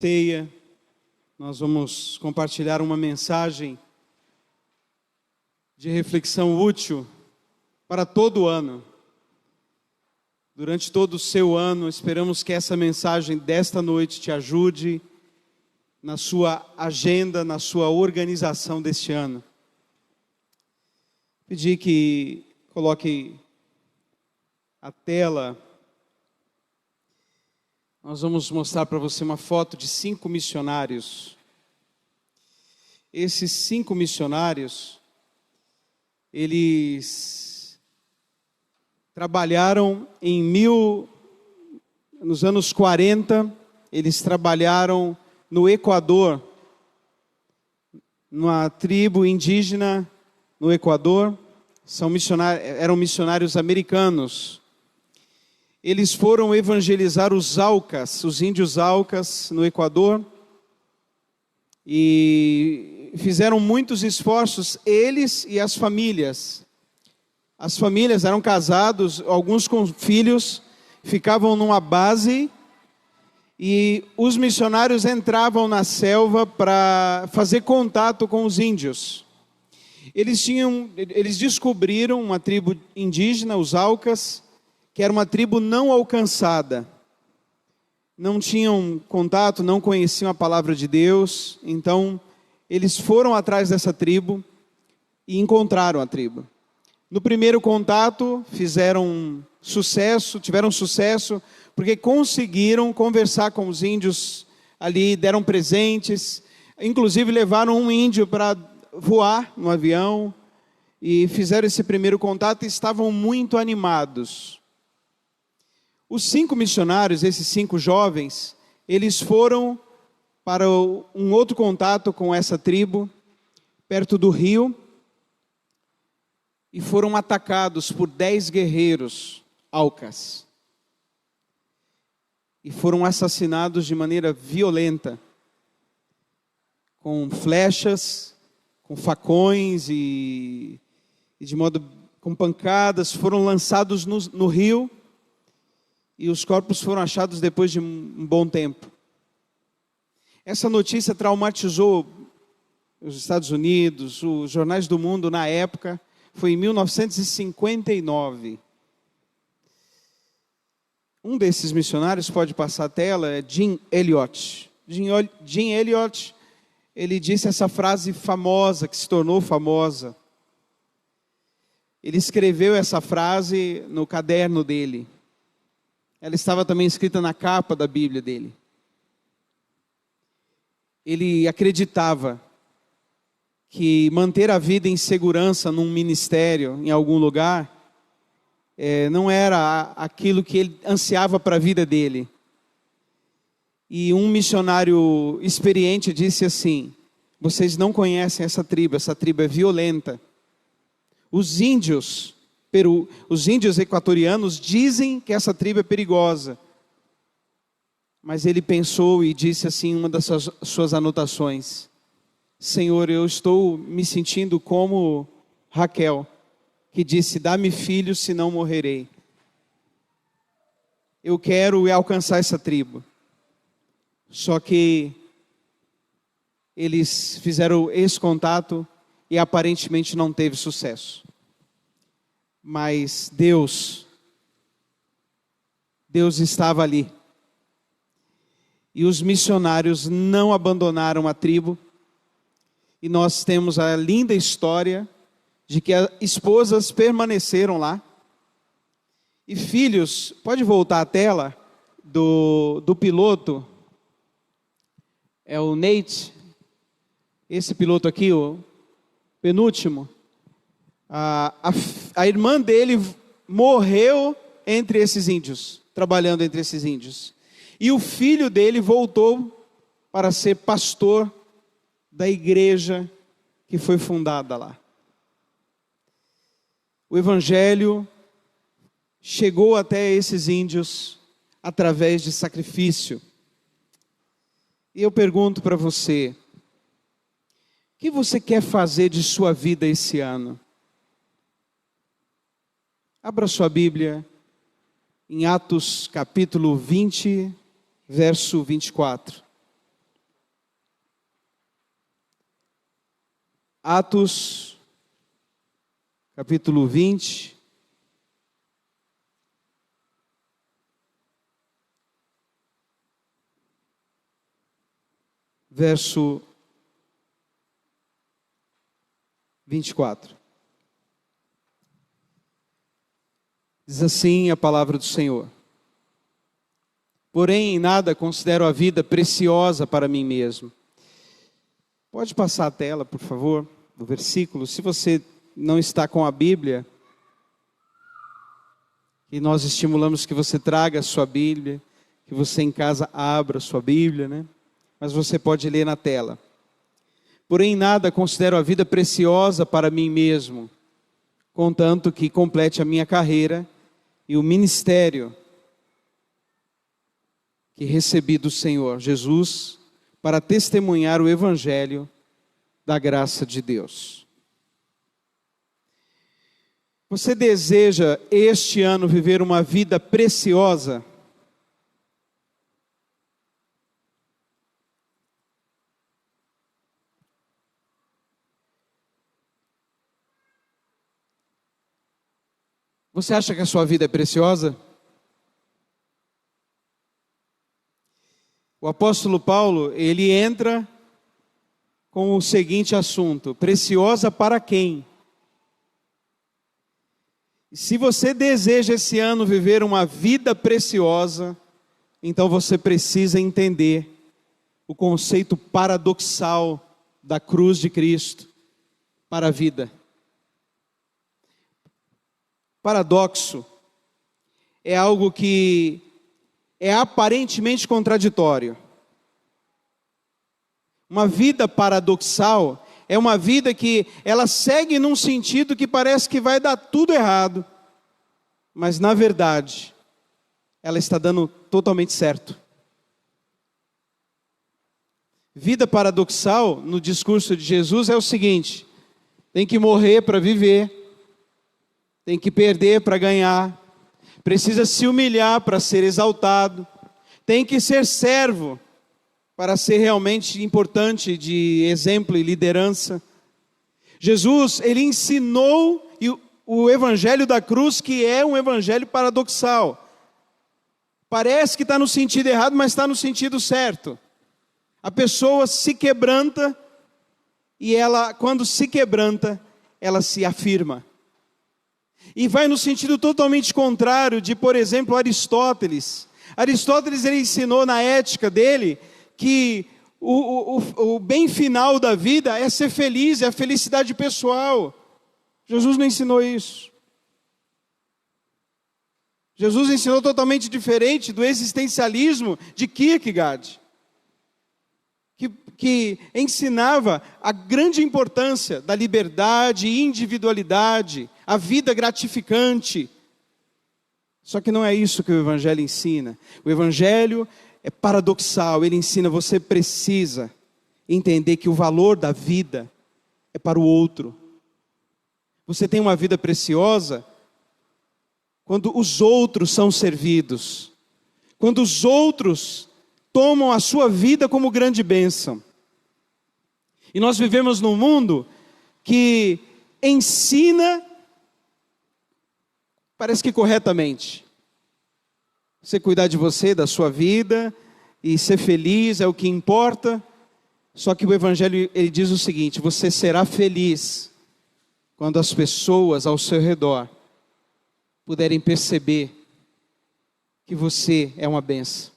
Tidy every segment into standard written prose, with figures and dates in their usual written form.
Ceia, nós vamos compartilhar uma mensagem de reflexão útil para todo o ano. Durante todo o seu ano, esperamos que essa mensagem desta noite te ajude na sua agenda, na sua organização deste ano. Pedi que coloque a tela. Nós vamos mostrar para você uma foto de 5 missionários. Esses 5 missionários, eles trabalharam nos anos 40, eles trabalharam no Equador, numa tribo indígena no Equador. Eram missionários americanos. Eles foram evangelizar os Aucas, os índios Aucas no Equador, e fizeram muitos esforços, eles e as famílias. As famílias eram casados, alguns com filhos, ficavam numa base, e os missionários entravam na selva para fazer contato com os índios. Eles descobriram uma tribo indígena, os Aucas, que era uma tribo não alcançada. Não tinham contato, não conheciam a palavra de Deus. Então, eles foram atrás dessa tribo e encontraram a tribo. No primeiro contato, tiveram sucesso, porque conseguiram conversar com os índios ali, deram presentes, inclusive levaram um índio para voar no avião, e fizeram esse primeiro contato e estavam muito animados. Os 5 missionários, esses 5 jovens, eles foram para um outro contato com essa tribo, perto do rio, e foram atacados por 10 guerreiros Aucas. E foram assassinados de maneira violenta, com flechas, com facões com pancadas. Foram lançados no rio, e os corpos foram achados depois de um bom tempo. Essa notícia traumatizou os Estados Unidos, os jornais do mundo na época. Foi em 1959. Um desses missionários, pode passar a tela, é Jim Elliot. Jim Elliot, ele disse essa frase famosa, que se tornou famosa. Ele escreveu essa frase no caderno dele. Ela estava também escrita na capa da Bíblia dele. Ele acreditava que manter a vida em segurança num ministério, em algum lugar, não era aquilo que ele ansiava para a vida dele. E um missionário experiente disse assim: vocês não conhecem essa tribo é violenta. Os índios equatorianos dizem que essa tribo é perigosa. Mas ele pensou e disse assim, uma das suas anotações: Senhor, eu estou me sentindo como Raquel, que disse: dá-me filhos, senão morrerei. Eu quero alcançar essa tribo. Só que eles fizeram esse contato e aparentemente não teve sucesso. Mas Deus estava ali. E os missionários não abandonaram a tribo. E nós temos a linda história de que as esposas permaneceram lá. E filhos, pode voltar a tela do piloto. É o Nate. Esse piloto aqui, o penúltimo. A irmã dele morreu entre esses índios, trabalhando entre esses índios. E o filho dele voltou para ser pastor da igreja que foi fundada lá. O evangelho chegou até esses índios através de sacrifício. E eu pergunto para você: o que você quer fazer de sua vida esse ano? Abra sua Bíblia em Atos capítulo 20, verso 24. Atos, capítulo 20. Verso 24. Diz assim a palavra do Senhor: porém, em nada considero a vida preciosa para mim mesmo. Pode passar a tela, por favor, do versículo. Se você não está com a Bíblia, e nós estimulamos que você traga a sua Bíblia, que você em casa abra a sua Bíblia, né? Mas você pode ler na tela. Porém, em nada considero a vida preciosa para mim mesmo, contanto que complete a minha carreira e o ministério que recebi do Senhor Jesus para testemunhar o Evangelho da graça de Deus. Você deseja este ano viver uma vida preciosa? Você acha que a sua vida é preciosa? O apóstolo Paulo, ele entra com o seguinte assunto: preciosa para quem? Se você deseja esse ano viver uma vida preciosa, então você precisa entender o conceito paradoxal da cruz de Cristo para a vida. Paradoxo é algo que é aparentemente contraditório. Uma vida paradoxal é uma vida que ela segue num sentido que parece que vai dar tudo errado, mas na verdade ela está dando totalmente certo. Vida paradoxal, no discurso de Jesus, é o seguinte: tem que morrer para viver, tem que perder para ganhar, precisa se humilhar para ser exaltado, tem que ser servo para ser realmente importante, de exemplo e liderança. Jesus, ele ensinou o evangelho da cruz, que é um evangelho paradoxal. Parece que está no sentido errado, mas está no sentido certo. A pessoa se quebranta e ela, quando se quebranta, ela se afirma. E vai no sentido totalmente contrário de, por exemplo, Aristóteles. Aristóteles, ele ensinou na ética dele que o bem final da vida é ser feliz, é a felicidade pessoal. Jesus não ensinou isso. Jesus ensinou totalmente diferente do existencialismo de Kierkegaard, que ensinava a grande importância da liberdade e individualidade, a vida gratificante. Só que não é isso que o Evangelho ensina. O Evangelho é paradoxal, ele ensina: você precisa entender que o valor da vida é para o outro. Você tem uma vida preciosa quando os outros são servidos, quando os outros tomam a sua vida como grande bênção. E nós vivemos num mundo que ensina, parece que corretamente, você cuidar de você, da sua vida, e ser feliz é o que importa. Só que o Evangelho, ele diz o seguinte: você será feliz quando as pessoas ao seu redor puderem perceber que você é uma bênção,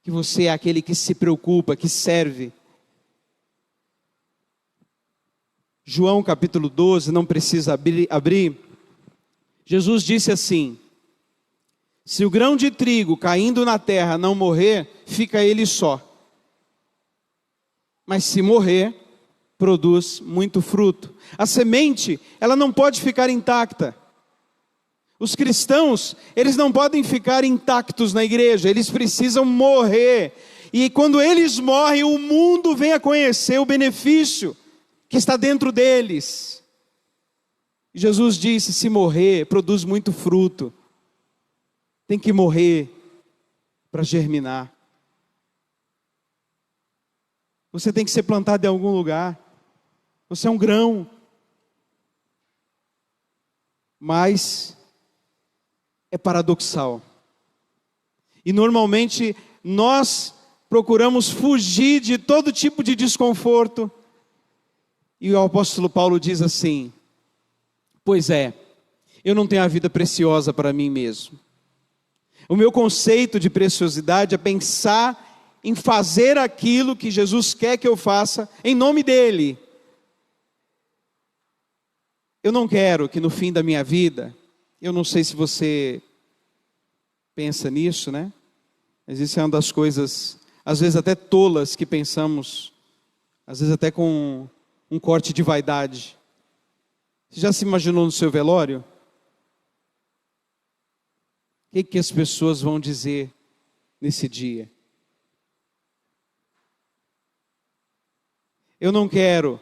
que você é aquele que se preocupa, que serve. João capítulo 12, não precisa abrir. Jesus disse assim: se o grão de trigo caindo na terra não morrer, fica ele só. Mas se morrer, produz muito fruto. A semente, ela não pode ficar intacta. Os cristãos, eles não podem ficar intactos na igreja, eles precisam morrer. E quando eles morrem, o mundo vem a conhecer o benefício que está dentro deles. Jesus disse: se morrer, produz muito fruto. Tem que morrer para germinar. Você tem que ser plantado em algum lugar. Você é um grão. Mas é paradoxal. E normalmente nós procuramos fugir de todo tipo de desconforto. E o apóstolo Paulo diz assim: pois é, eu não tenho a vida preciosa para mim mesmo. O meu conceito de preciosidade é pensar em fazer aquilo que Jesus quer que eu faça em nome dele. Eu não quero que no fim da minha vida, eu não sei se você pensa nisso, né? Mas isso é uma das coisas, às vezes até tolas que pensamos, às vezes até com um corte de vaidade. Você já se imaginou no seu velório? O que as pessoas vão dizer nesse dia? Eu não quero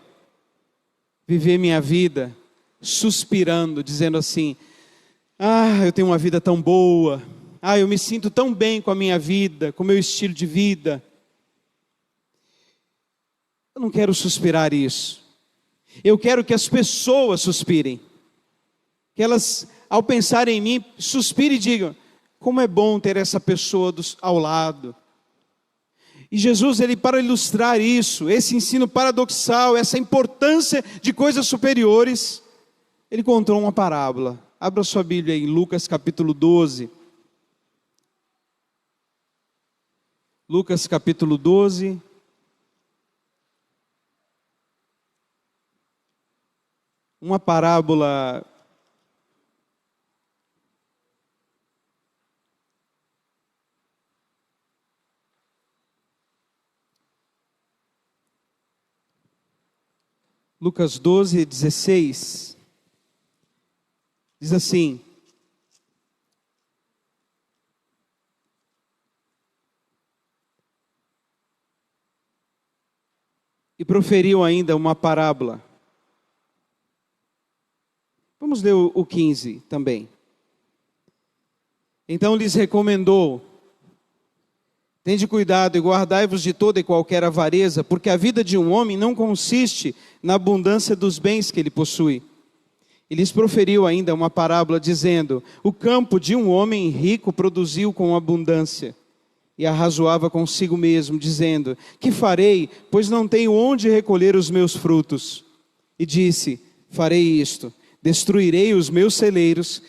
viver minha vida suspirando, dizendo assim: eu tenho uma vida tão boa, eu me sinto tão bem com a minha vida, com o meu estilo de vida. Eu não quero suspirar isso. Eu quero que as pessoas suspirem. Que elas, ao pensarem em mim, suspirem e digam: como é bom ter essa pessoa ao lado. E Jesus, para ilustrar isso, esse ensino paradoxal, essa importância de coisas superiores, ele contou uma parábola. Abra sua Bíblia em Lucas capítulo 12. Lucas capítulo 12. Uma parábola Lucas 12, 16, diz assim: e proferiu ainda uma parábola. Vamos ler o 15 também. Então lhes recomendou: tende cuidado e guardai-vos de toda e qualquer avareza, porque a vida de um homem não consiste na abundância dos bens que ele possui. E lhes proferiu ainda uma parábola, dizendo: o campo de um homem rico produziu com abundância. E arrazoava consigo mesmo, dizendo: que farei, pois não tenho onde recolher os meus frutos? E disse: farei isto: destruirei os meus celeiros,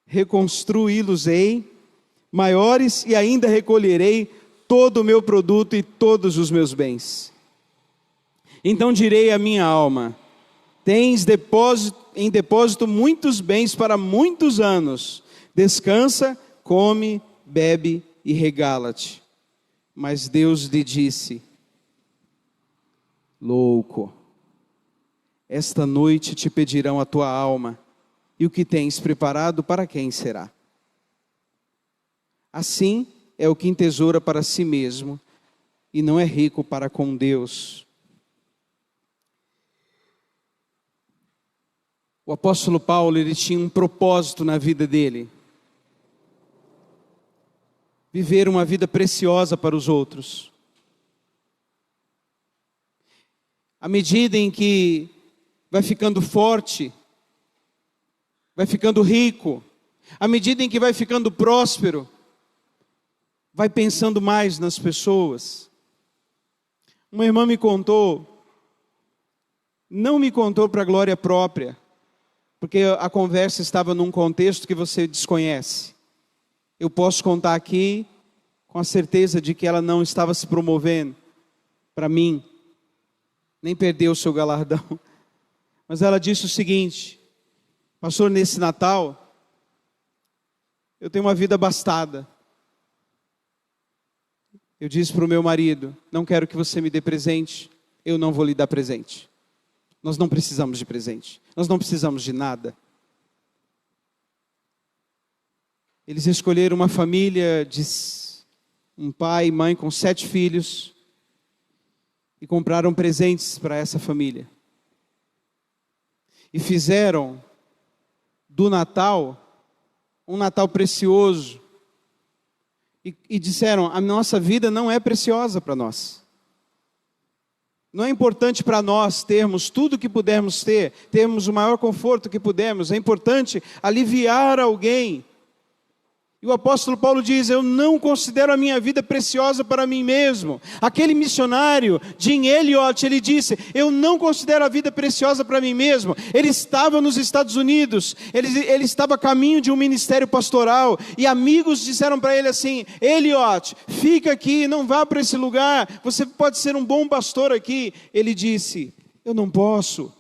reconstruí-los-ei maiores, e ainda recolherei todo o meu produto e todos os meus bens. Então direi à minha alma: tens em depósito muitos bens para muitos anos. Descansa, come, bebe e regala-te. Mas Deus lhe disse: louco, esta noite te pedirão a tua alma, e o que tens preparado para quem será? Assim é o que entesoura para si mesmo, e não é rico para com Deus. O apóstolo Paulo, ele tinha um propósito na vida dele: viver uma vida preciosa para os outros. À medida em que vai ficando forte, vai ficando rico, à medida em que vai ficando próspero, vai pensando mais nas pessoas. Uma irmã me contou, não me contou para glória própria, porque a conversa estava num contexto que você desconhece. Eu posso contar aqui com a certeza de que ela não estava se promovendo para mim, nem perdeu o seu galardão. Mas ela disse o seguinte: pastor, nesse Natal, eu tenho uma vida abastada. Eu disse para o meu marido: não quero que você me dê presente, eu não vou lhe dar presente. Nós não precisamos de presente, nós não precisamos de nada. Eles escolheram uma família de um pai e mãe com 7 filhos e compraram presentes para essa família. E fizeram do Natal um Natal precioso. E disseram: a nossa vida não é preciosa para nós. Não é importante para nós termos tudo que pudermos ter, termos o maior conforto que pudermos. É importante aliviar alguém. E o apóstolo Paulo diz: eu não considero a minha vida preciosa para mim mesmo. Aquele missionário, Jim Elliot, ele disse: eu não considero a vida preciosa para mim mesmo. Ele estava nos Estados Unidos, ele estava a caminho de um ministério pastoral, e amigos disseram para ele assim: Elliot, fica aqui, não vá para esse lugar, você pode ser um bom pastor aqui. Ele disse: eu não posso.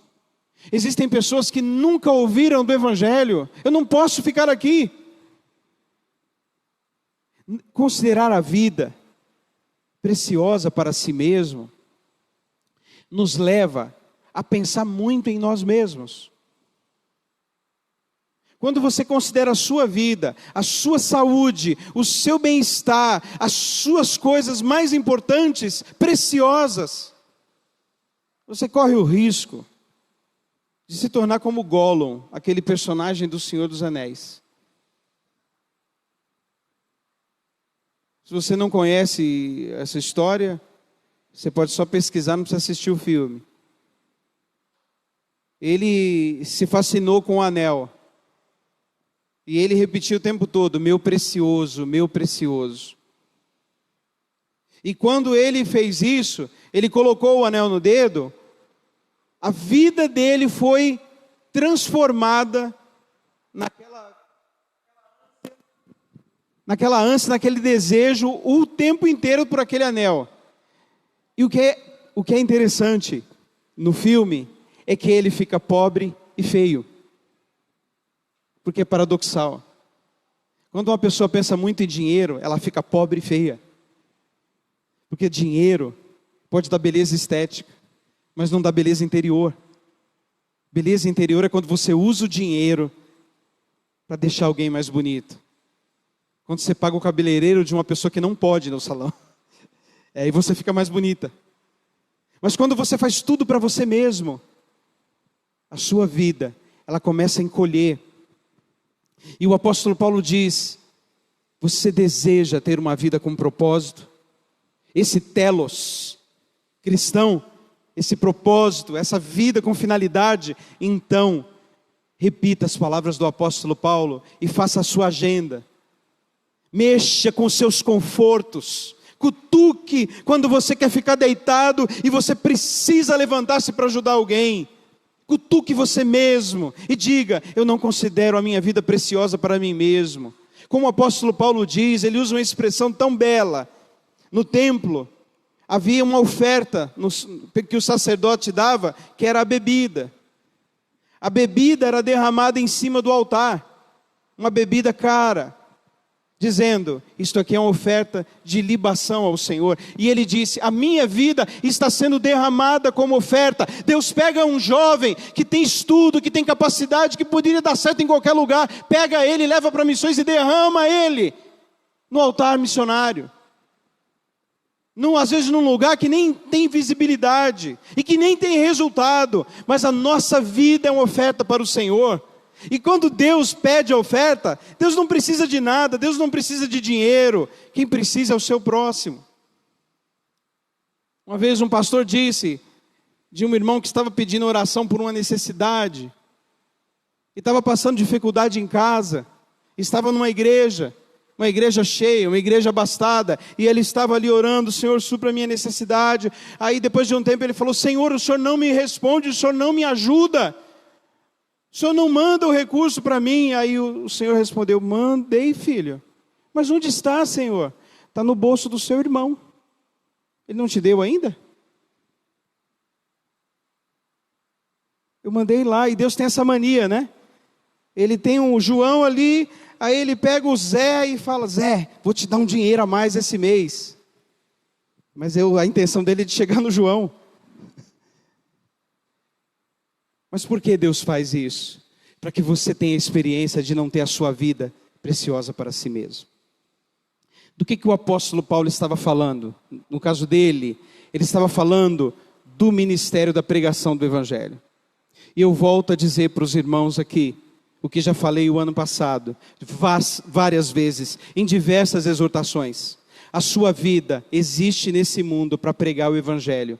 Existem pessoas que nunca ouviram do Evangelho, eu não posso ficar aqui. Considerar a vida preciosa para si mesmo nos leva a pensar muito em nós mesmos. Quando você considera a sua vida, a sua saúde, o seu bem-estar, as suas coisas mais importantes, preciosas, você corre o risco de se tornar como Gollum, aquele personagem do Senhor dos Anéis. Se você não conhece essa história, você pode só pesquisar, não precisa assistir o filme. Ele se fascinou com o anel. E ele repetiu o tempo todo: meu precioso, meu precioso. E quando ele fez isso, ele colocou o anel no dedo, a vida dele foi transformada naquela ânsia, naquele desejo, o tempo inteiro por aquele anel. E o que é interessante no filme é que ele fica pobre e feio. Porque é paradoxal. Quando uma pessoa pensa muito em dinheiro, ela fica pobre e feia. Porque dinheiro pode dar beleza estética, mas não dá beleza interior. Beleza interior é quando você usa o dinheiro para deixar alguém mais bonito. Quando você paga o cabeleireiro de uma pessoa que não pode ir no salão. Aí você fica mais bonita. Mas quando você faz tudo para você mesmo, a sua vida, ela começa a encolher. E o apóstolo Paulo diz: você deseja ter uma vida com propósito? Esse telos cristão, esse propósito, essa vida com finalidade, então, repita as palavras do apóstolo Paulo e faça a sua agenda. Mexa com seus confortos, cutuque quando você quer ficar deitado e você precisa levantar-se para ajudar alguém. Cutuque você mesmo e diga: eu não considero a minha vida preciosa para mim mesmo. Como o apóstolo Paulo diz, ele usa uma expressão tão bela. No templo havia uma oferta que o sacerdote dava, que era a bebida. A bebida era derramada em cima do altar, uma bebida cara, dizendo: isto aqui é uma oferta de libação ao Senhor. E ele disse: a minha vida está sendo derramada como oferta. Deus pega um jovem que tem estudo, que tem capacidade, que poderia dar certo em qualquer lugar, pega ele, leva para missões e derrama ele no altar missionário. Às vezes num lugar que nem tem visibilidade e que nem tem resultado, mas a nossa vida é uma oferta para o Senhor. E quando Deus pede a oferta, Deus não precisa de nada, Deus não precisa de dinheiro. Quem precisa é o seu próximo. Uma vez um pastor disse de um irmão que estava pedindo oração por uma necessidade, e estava passando dificuldade em casa, estava numa igreja cheia, uma igreja abastada, e ele estava ali orando: Senhor, supra a minha necessidade. Aí depois de um tempo ele falou: Senhor, o Senhor não me responde, o Senhor não me ajuda. O Senhor não manda o recurso para mim. Aí o Senhor respondeu: mandei, filho. Mas onde está, Senhor? Está no bolso do seu irmão. Ele não te deu ainda? Eu mandei lá. E Deus tem essa mania, né? Ele tem um João ali, aí ele pega o Zé e fala: Zé, vou te dar um dinheiro a mais esse mês. Mas a intenção dele é de chegar no João. Mas por que Deus faz isso? Para que você tenha a experiência de não ter a sua vida preciosa para si mesmo. Do que o apóstolo Paulo estava falando? No caso dele, ele estava falando do ministério da pregação do Evangelho. E eu volto a dizer para os irmãos aqui o que já falei o ano passado, várias vezes, em diversas exortações. A sua vida existe nesse mundo para pregar o Evangelho.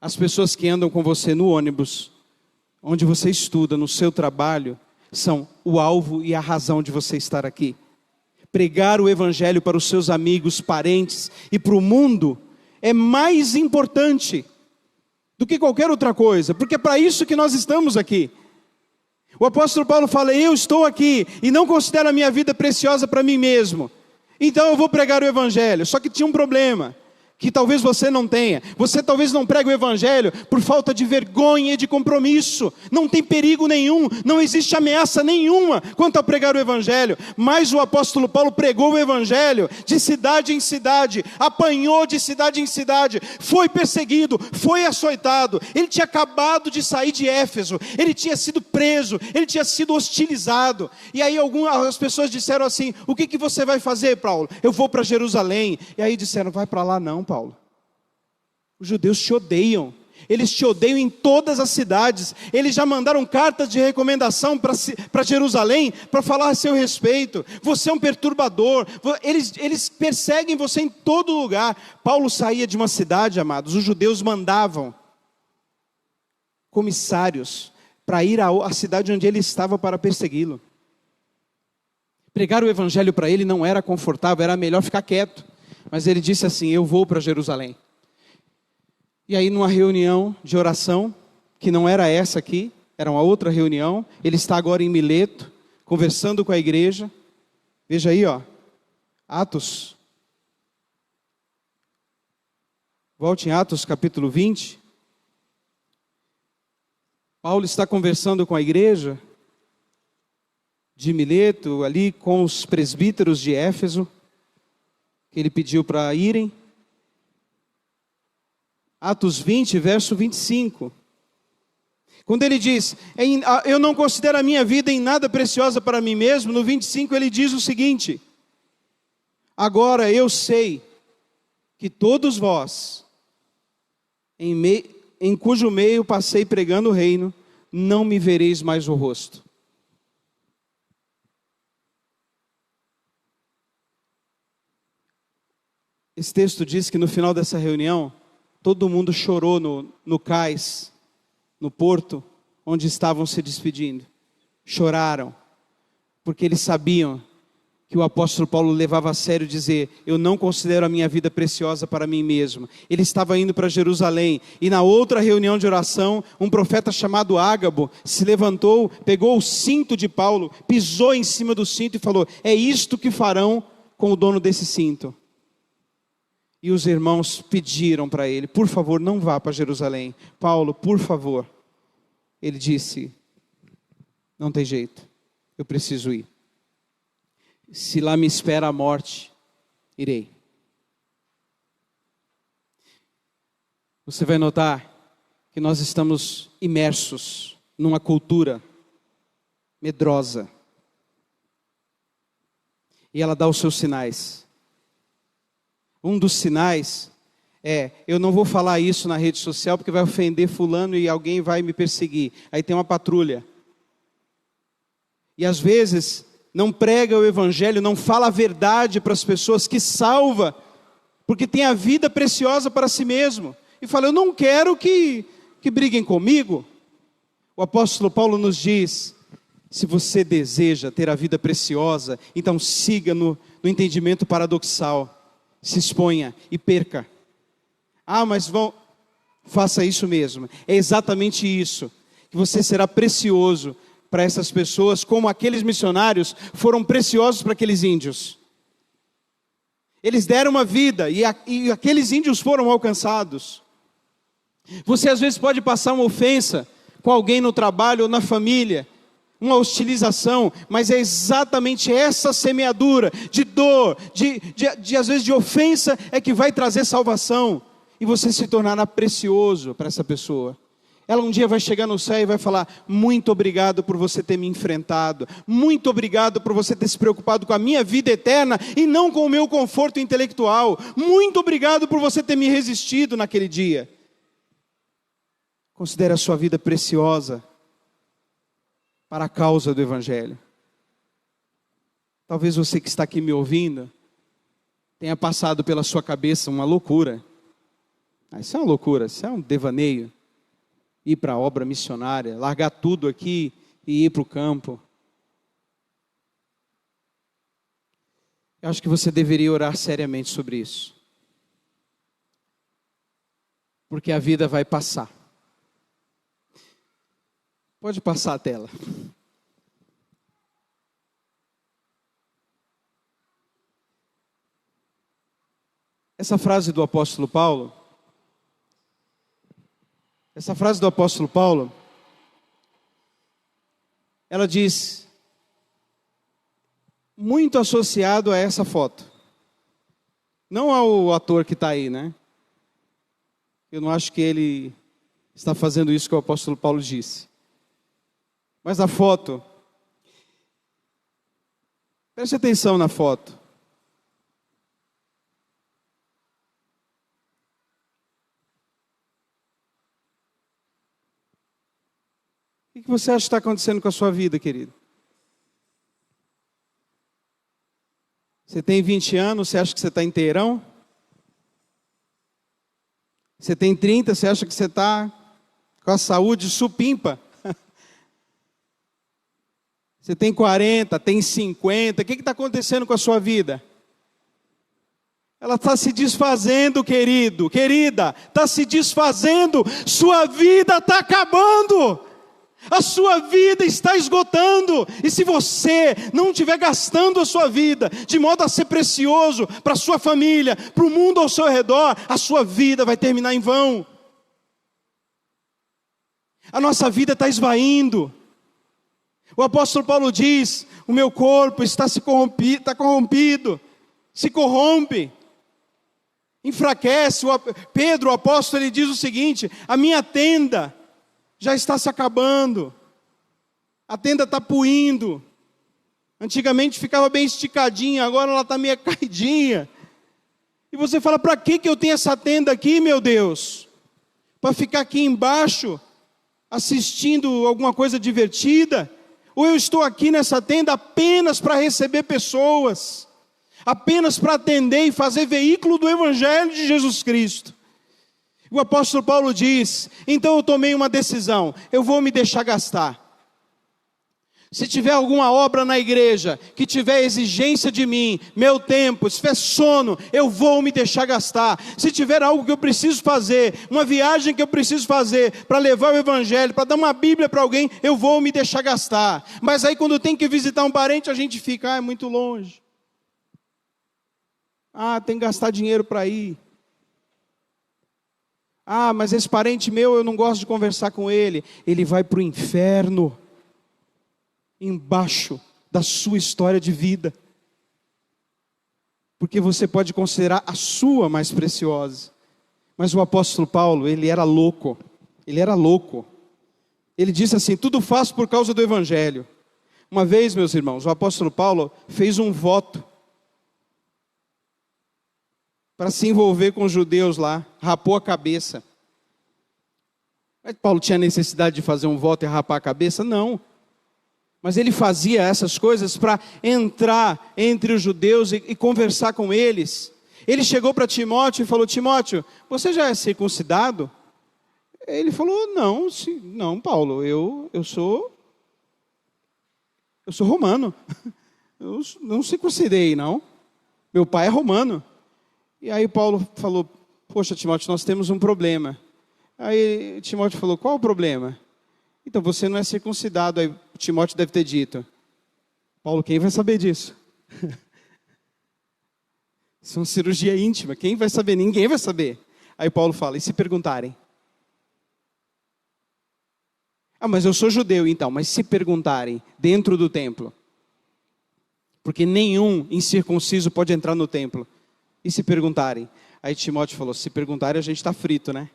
As pessoas que andam com você no ônibus, onde você estuda, no seu trabalho, são o alvo e a razão de você estar aqui. Pregar o evangelho para os seus amigos, parentes e para o mundo é mais importante do que qualquer outra coisa, porque é para isso que nós estamos aqui. O apóstolo Paulo fala: eu estou aqui e não considero a minha vida preciosa para mim mesmo, então eu vou pregar o evangelho. Só que tinha um problema, que talvez você não tenha. Você talvez não pregue o evangelho por falta de vergonha e de compromisso. Não tem perigo nenhum, não existe ameaça nenhuma quanto a pregar o evangelho. Mas o apóstolo Paulo pregou o evangelho de cidade em cidade, apanhou de cidade em cidade, foi perseguido, foi açoitado. Ele tinha acabado de sair de Éfeso, ele tinha sido preso, ele tinha sido hostilizado. E aí algumas pessoas disseram assim: o que você vai fazer, Paulo? Eu vou para Jerusalém. E aí disseram: vai para lá não, Paulo. Os judeus te odeiam. Eles te odeiam em todas as cidades. Eles já mandaram cartas de recomendação para Jerusalém, para falar a seu respeito. Você é um perturbador. Eles perseguem você em todo lugar. Paulo saía de uma cidade, amados. Os judeus mandavam comissários para ir à cidade onde ele estava para persegui-lo. Pregar o evangelho para ele não era confortável, era melhor ficar quieto. Mas ele disse assim: eu vou para Jerusalém. E aí numa reunião de oração, que não era essa aqui, era uma outra reunião, ele está agora em Mileto, conversando com a igreja. Veja aí, ó, Atos. Volte em Atos capítulo 20. Paulo está conversando com a igreja de Mileto, ali com os presbíteros de Éfeso, que ele pediu para irem. Atos 20, verso 25. Quando ele diz: eu não considero a minha vida em nada preciosa para mim mesmo, no 25 ele diz o seguinte: agora eu sei que todos vós, em cujo meio passei pregando o reino, não me vereis mais o rosto. Esse texto diz que no final dessa reunião, todo mundo chorou no cais, no porto, onde estavam se despedindo. Choraram, porque eles sabiam que o apóstolo Paulo levava a sério dizer: eu não considero a minha vida preciosa para mim mesmo. Ele estava indo para Jerusalém, e na outra reunião de oração, um profeta chamado Ágabo se levantou, pegou o cinto de Paulo, pisou em cima do cinto e falou: é isto que farão com o dono desse cinto. E os irmãos pediram para ele: por favor, não vá para Jerusalém. Paulo, por favor. Ele disse: não tem jeito, eu preciso ir. Se lá me espera a morte, irei. Você vai notar que nós estamos imersos numa cultura medrosa. E ela dá os seus sinais. Um dos sinais é: eu não vou falar isso na rede social porque vai ofender fulano e alguém vai me perseguir. Aí tem uma patrulha. E às vezes não prega o evangelho, não fala a verdade para as pessoas que salva, porque tem a vida preciosa para si mesmo. E fala: eu não quero que briguem comigo. O apóstolo Paulo nos diz: se você deseja ter a vida preciosa, então siga no entendimento paradoxal. Se exponha e perca. Ah, mas faça isso mesmo. É exatamente isso, que você será precioso para essas pessoas, como aqueles missionários foram preciosos para aqueles índios. Eles deram uma vida e aqueles índios foram alcançados. Você às vezes pode passar uma ofensa com alguém no trabalho ou na família, uma hostilização, mas é exatamente essa semeadura de dor, às vezes de ofensa, é que vai trazer salvação, e você se tornará precioso para essa pessoa. Ela um dia vai chegar no céu e vai falar: muito obrigado por você ter me enfrentado, muito obrigado por você ter se preocupado com a minha vida eterna e não com o meu conforto intelectual, muito obrigado por você ter me resistido naquele dia. Considere a sua vida preciosa para a causa do evangelho. Talvez você que está aqui me ouvindo tenha passado pela sua cabeça uma loucura. Isso é uma loucura, isso é um devaneio. Ir para a obra missionária, largar tudo aqui e ir para o campo. Eu acho que você deveria orar seriamente sobre isso. Porque a vida vai passar. Pode passar a tela. Essa frase do apóstolo Paulo, ela diz, muito associado a essa foto. Não ao ator que está aí, né? Eu não acho que ele está fazendo isso que o apóstolo Paulo disse. Mas a foto, preste atenção na foto. O que você acha que está acontecendo com a sua vida, querido? Você tem 20 anos, você acha que você está inteirão? Você tem 30, você acha que você está com a saúde supimpa? Você tem 40, tem 50, o que está acontecendo com a sua vida? Ela está se desfazendo, querido, querida, está se desfazendo, sua vida está acabando. A sua vida está esgotando, e se você não estiver gastando a sua vida de modo a ser precioso para a sua família, para o mundo ao seu redor, a sua vida vai terminar em vão. A nossa vida está esvaindo. O apóstolo Paulo diz, o meu corpo está corrompido, se corrompe, enfraquece. Pedro, o apóstolo, ele diz o seguinte, a minha tenda já está se acabando, a tenda está puindo, antigamente ficava bem esticadinha, agora ela está meio caidinha, e você fala, para que eu tenho essa tenda aqui, meu Deus? Para ficar aqui embaixo, assistindo alguma coisa divertida? Ou eu estou aqui nessa tenda apenas para receber pessoas, apenas para atender e fazer veículo do Evangelho de Jesus Cristo? O apóstolo Paulo diz, então eu tomei uma decisão, eu vou me deixar gastar. Se tiver alguma obra na igreja, que tiver exigência de mim, meu tempo, se tiver sono, eu vou me deixar gastar. Se tiver algo que eu preciso fazer, uma viagem que eu preciso fazer, para levar o evangelho, para dar uma Bíblia para alguém, eu vou me deixar gastar. Mas aí quando tem que visitar um parente, a gente fica, é muito longe. Tem que gastar dinheiro para ir. Mas esse parente meu, eu não gosto de conversar com ele. Ele vai para o inferno, embaixo da sua história de vida. Porque você pode considerar a sua mais preciosa. Mas o apóstolo Paulo, ele era louco. Ele disse assim, tudo faço por causa do evangelho. Uma vez, meus irmãos, o apóstolo Paulo fez um voto para se envolver com os judeus lá, rapou a cabeça. Mas Paulo tinha necessidade de fazer um voto e rapar a cabeça? Não. Mas ele fazia essas coisas para entrar entre os judeus e conversar com eles. Ele chegou para Timóteo e falou, Timóteo, você já é circuncidado? Ele falou, não, Paulo, eu sou romano. Eu não circuncidei, não. Meu pai é romano. E aí Paulo falou, poxa Timóteo, nós temos um problema. Aí Timóteo falou, qual o problema? Então você não é circuncidado. Aí Timóteo deve ter dito, Paulo, quem vai saber disso? Isso é uma cirurgia íntima, quem vai saber? Ninguém vai saber. Aí Paulo fala, e se perguntarem? Mas eu sou judeu então, mas se perguntarem dentro do templo? Porque nenhum incircunciso pode entrar no templo. E se perguntarem? Aí Timóteo falou, se perguntarem a gente está frito, né?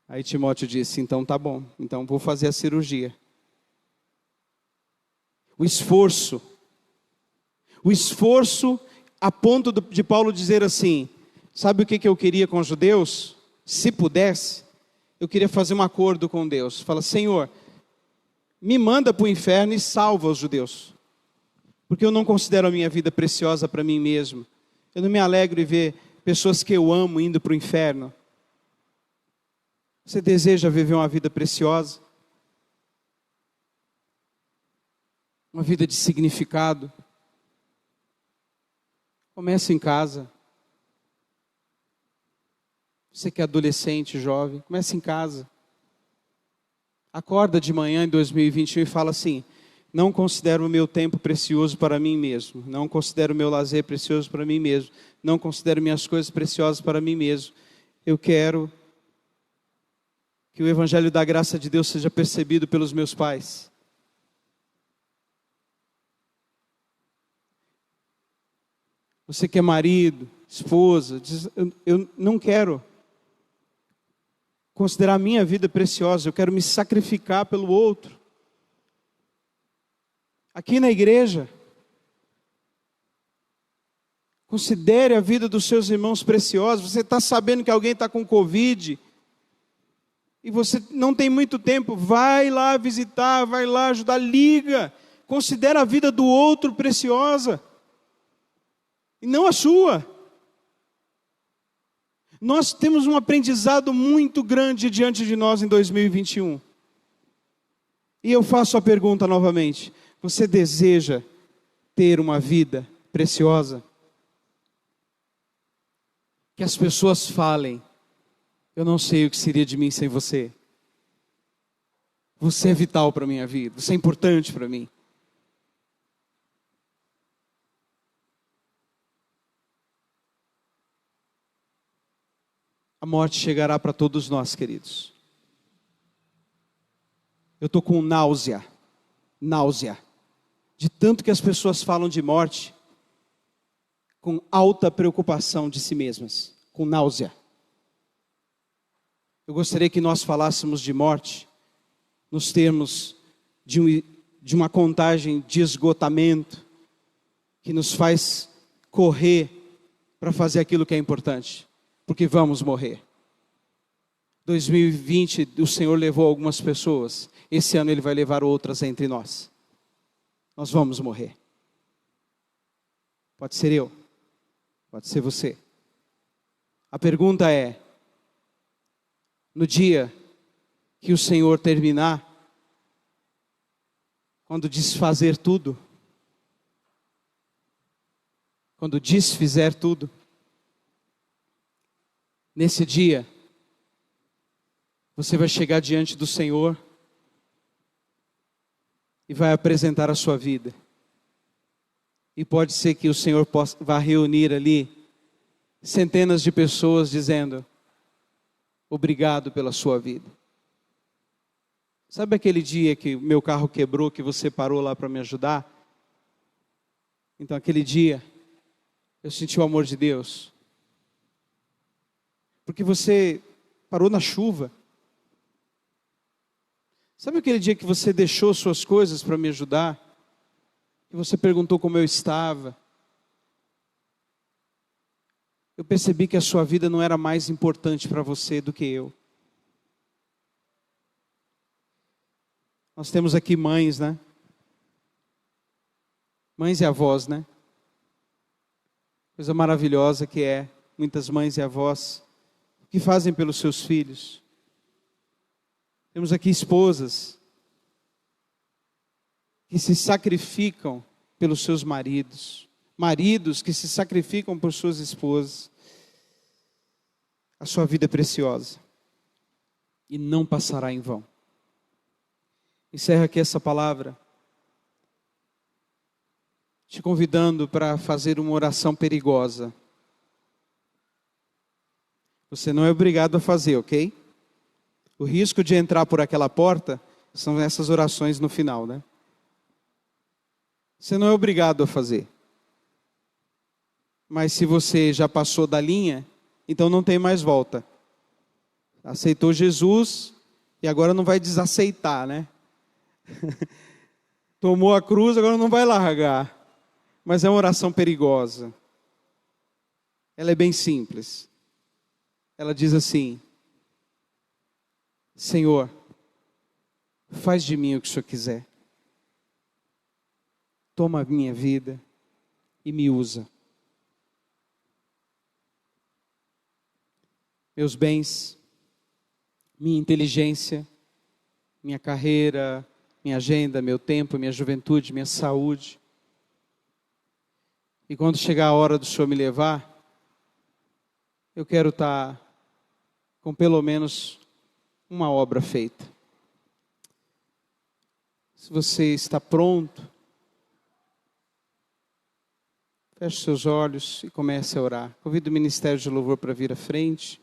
Aí Timóteo disse, então tá bom, então vou fazer a cirurgia. O esforço a ponto de Paulo dizer assim, sabe o que eu queria com os judeus? Se pudesse, eu queria fazer um acordo com Deus. Fala, Senhor, me manda para o inferno e salva os judeus. Porque eu não considero a minha vida preciosa para mim mesmo. Eu não me alegro em ver pessoas que eu amo indo para o inferno. Você deseja viver uma vida preciosa? Uma vida de significado? Comece em casa. Você que é adolescente, jovem, comece em casa. Acorda de manhã em 2021 e fala assim: não considero o meu tempo precioso para mim mesmo. Não considero o meu lazer precioso para mim mesmo. Não considero minhas coisas preciosas para mim mesmo. Eu quero que o evangelho da graça de Deus seja percebido pelos meus pais. Você que é marido, esposa, diz: eu não quero considerar a minha vida preciosa, eu quero me sacrificar pelo outro. Aqui na igreja, considere a vida dos seus irmãos preciosa. Você está sabendo que alguém está com Covid, e você não tem muito tempo, vai lá visitar, vai lá ajudar, liga. Considera a vida do outro preciosa, e não a sua. Nós temos um aprendizado muito grande diante de nós em 2021. E eu faço a pergunta novamente: você deseja ter uma vida preciosa? Que as pessoas falem: eu não sei o que seria de mim sem você. Você é vital para a minha vida, você é importante para mim. A morte chegará para todos nós, queridos. Eu estou com náusea, de tanto que as pessoas falam de morte, com alta preocupação de si mesmas, com náusea. Eu gostaria que nós falássemos de morte nos termos de uma contagem de esgotamento, que nos faz correr para fazer aquilo que é importante, porque vamos morrer. 2020 o Senhor levou algumas pessoas, esse ano Ele vai levar outras entre nós. Nós vamos morrer. Pode ser eu, pode ser você. A pergunta é: no dia que o Senhor terminar, quando desfazer tudo, quando desfizer tudo, nesse dia, você vai chegar diante do Senhor e vai apresentar a sua vida. E pode ser que o Senhor vá reunir ali centenas de pessoas dizendo: obrigado pela sua vida. Sabe aquele dia que o meu carro quebrou, que você parou lá para me ajudar? Então aquele dia, eu senti o amor de Deus. Porque você parou na chuva. Sabe aquele dia que você deixou suas coisas para me ajudar? Que você perguntou como eu estava? Eu percebi que a sua vida não era mais importante para você do que eu. Nós temos aqui mães, né? Mães e avós, né? Coisa maravilhosa que é, muitas mães e avós, o que fazem pelos seus filhos. Temos aqui esposas que se sacrificam pelos seus maridos. Maridos que se sacrificam por suas esposas. A sua vida é preciosa e não passará em vão. Encerro aqui essa palavra te convidando para fazer uma oração perigosa. Você não é obrigado a fazer, ok? O risco de entrar por aquela porta são essas orações no final, né? Você não é obrigado a fazer. Mas se você já passou da linha, então não tem mais volta. Aceitou Jesus e agora não vai desaceitar, né? Tomou a cruz, agora não vai largar. Mas é uma oração perigosa. Ela é bem simples. Ela diz assim: Senhor, faz de mim o que o Senhor quiser. Toma a minha vida e me usa. Meus bens, minha inteligência, minha carreira, minha agenda, meu tempo, minha juventude, minha saúde. E quando chegar a hora do Senhor me levar, eu quero estar com pelo menos uma obra feita. Se você está pronto, feche seus olhos e comece a orar. Convido o Ministério de Louvor para vir à frente.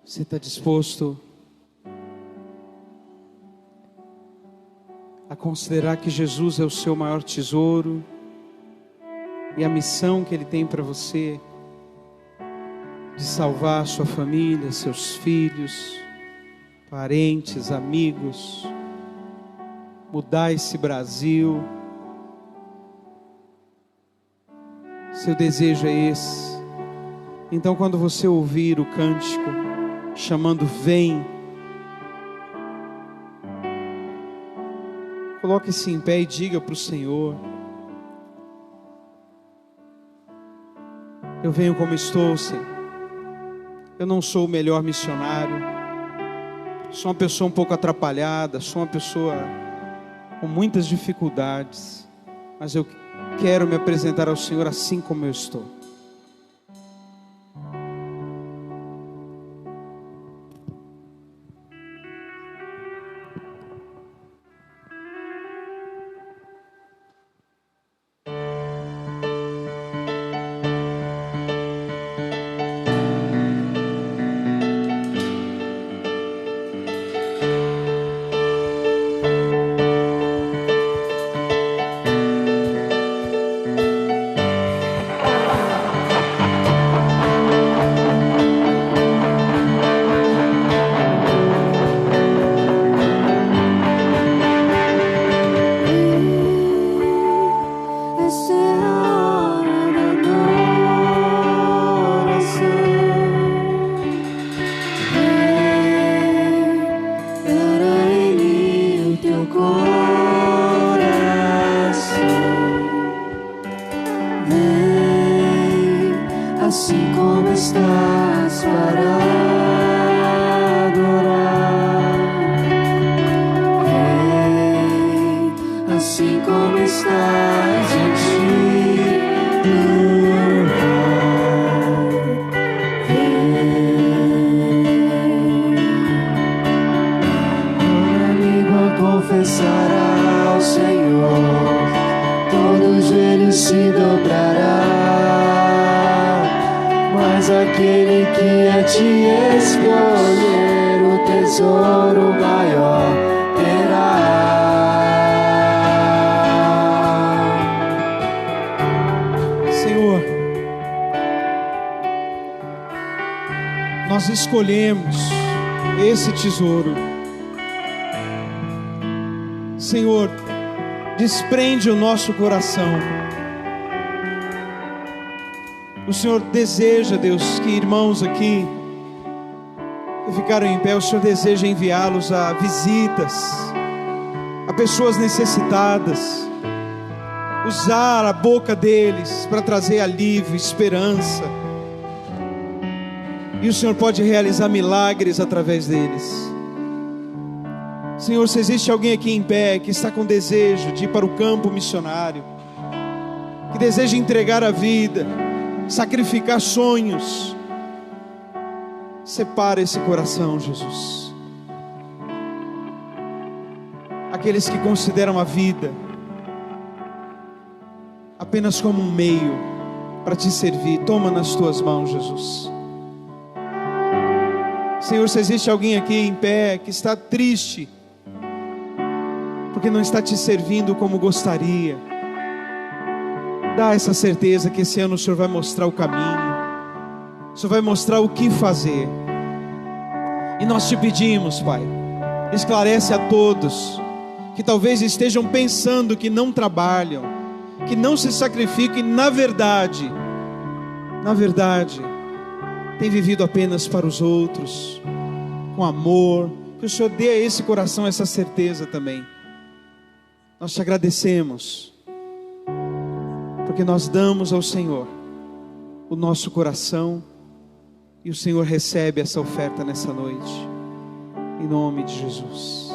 Você está disposto a considerar que Jesus é o seu maior tesouro e a missão que Ele tem para você de salvar sua família, seus filhos, parentes, amigos, mudar esse Brasil? Seu desejo é esse. Então, quando você ouvir o cântico chamando vem, coloque-se em pé e diga para o Senhor: eu venho como estou, Senhor. Eu não sou o melhor missionário, sou uma pessoa um pouco atrapalhada, sou uma pessoa com muitas dificuldades, mas eu quero me apresentar ao Senhor assim como eu estou. Assim como estás para adorar, vem, assim como estás em ti, vem. Toda língua confessará ao Senhor, todo joelho se dobrará. Mas aquele que a ti escolher, o tesouro maior terá. Senhor, nós escolhemos esse tesouro. Senhor, desprende o nosso coração. O Senhor deseja, Deus, que irmãos aqui que ficaram em pé, o Senhor deseja enviá-los a visitas, a pessoas necessitadas, usar a boca deles para trazer alívio, esperança. E o Senhor pode realizar milagres através deles. Senhor, se existe alguém aqui em pé que está com desejo de ir para o campo missionário, que deseja entregar a vida, sacrificar sonhos, Separa esse coração, Jesus. Aqueles que consideram a vida apenas como um meio para te servir, toma nas tuas mãos, Jesus. Senhor, se existe alguém aqui em pé que está triste, porque não está te servindo como gostaria, dá essa certeza que esse ano o Senhor vai mostrar o caminho, o Senhor vai mostrar o que fazer. E nós te pedimos, Pai, esclarece a todos que talvez estejam pensando que não trabalham, que não se sacrificam e na verdade, tem vivido apenas para os outros, com amor. Que o Senhor dê a esse coração essa certeza também. Nós te agradecemos, porque nós damos ao Senhor o nosso coração, e o Senhor recebe essa oferta nessa noite, em nome de Jesus.